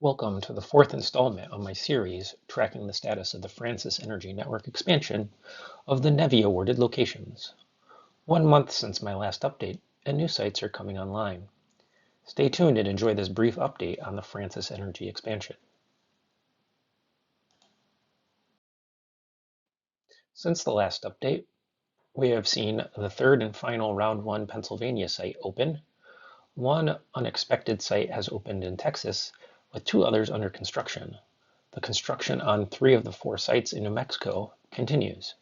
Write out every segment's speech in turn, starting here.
Welcome to the fourth installment of my series tracking the status of the Francis Energy Network expansion of the NEVI awarded locations. 1 month since my last update, and new sites are coming online. Stay tuned and enjoy this brief update on the Francis Energy expansion. Since the last update, we have seen the third and final Round 1 Pennsylvania site open. One unexpected site has opened in Texas, with 2 others under construction. The construction on 3 of the 4 sites in New Mexico continues.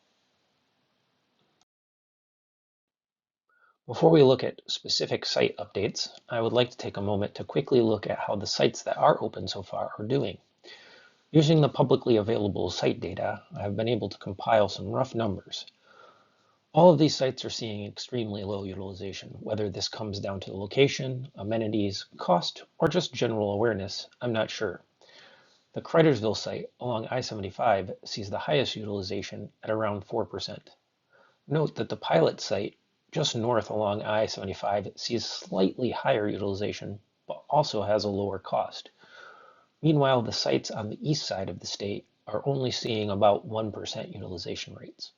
Before we look at specific site updates, I would like to take a moment to quickly look at how the sites that are open so far are doing. Using the publicly available site data, I have been able to compile some rough numbers. All of these sites are seeing extremely low utilization. Whether this comes down to the location, amenities, cost, or just general awareness, I'm not sure. The Cridersville site along I-75 sees the highest utilization at around 4%. Note that the pilot site just north along I-75 sees slightly higher utilization, but also has a lower cost. Meanwhile, the sites on the east side of the state are only seeing about 1% utilization rates.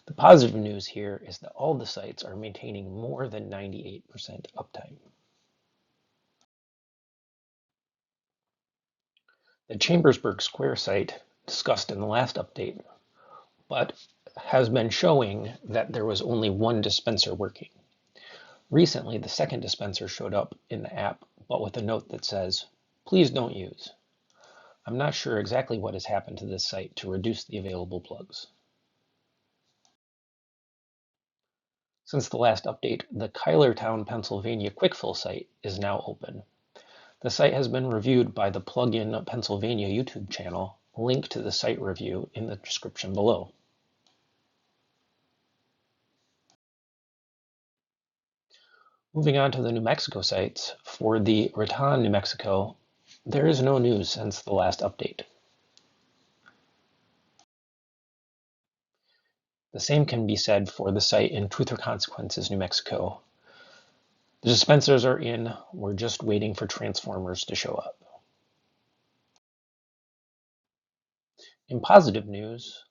The positive news here is that all the sites are maintaining more than 98% uptime. The Chambersburg Square site, discussed in the last update, but has been showing that there was only one dispenser working. Recently, the second dispenser showed up in the app, but with a note that says, "Please don't use." I'm not sure exactly what has happened to this site to reduce the available plugs. Since the last update, the Kylertown, Pennsylvania quickfill site is now open. The site has been reviewed by the Plugin Pennsylvania YouTube channel. Link to the site review in the description below. Moving on to the New Mexico sites, for the Raton, New Mexico, there is no news since the last update. The same can be said for the site in Truth or Consequences, New Mexico. The dispensers are in, we're just waiting for transformers to show up. In positive news,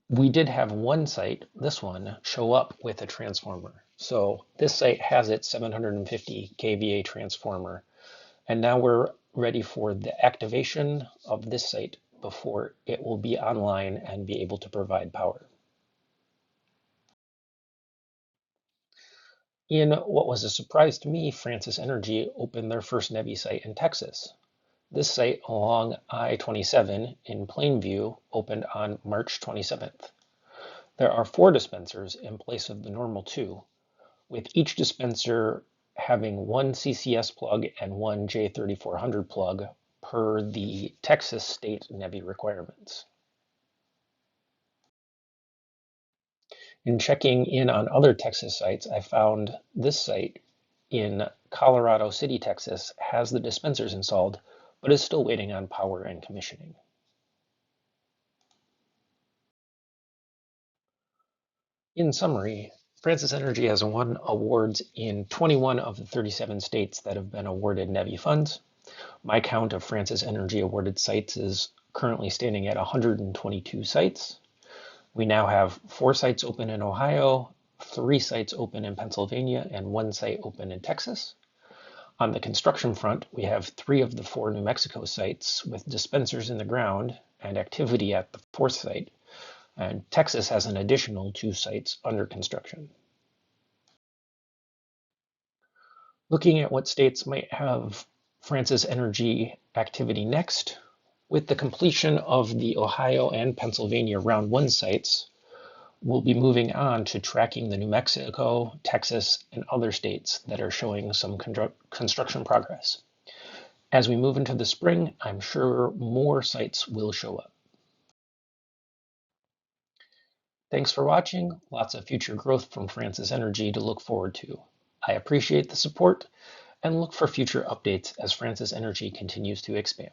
we did have one site, this one, show up with a transformer. So this site has its 750 kVA transformer, and now we're ready for the activation of this site before it will be online and be able to provide power. In what was a surprise to me, Francis Energy opened their first NEVI site in Texas. This site along I-27 in Plainview opened on March 27th. There are 4 dispensers in place of the normal 2, with each dispenser having 1 CCS plug and 1 J3400 plug per the Texas state NEVI requirements. In checking in on other Texas sites, I found this site in Colorado City, Texas, has the dispensers installed, but is still waiting on power and commissioning. In summary, Francis Energy has won awards in 21 of the 37 states that have been awarded NEVI funds. My count of Francis Energy awarded sites is currently standing at 122 sites. We now have 4 sites open in Ohio, 3 sites open in Pennsylvania, and 1 site open in Texas. On the construction front, we have 3 of the 4 New Mexico sites with dispensers in the ground and activity at the 4th site, and Texas has an additional 2 sites under construction. Looking at what states might have Francis Energy activity next, with the completion of the Ohio and Pennsylvania Round 1 sites, we'll be moving on to tracking the New Mexico, Texas, and other states that are showing some construction progress. As we move into the spring, I'm sure more sites will show up. Thanks for watching. Lots of future growth from Francis Energy to look forward to. I appreciate the support and look for future updates as Francis Energy continues to expand.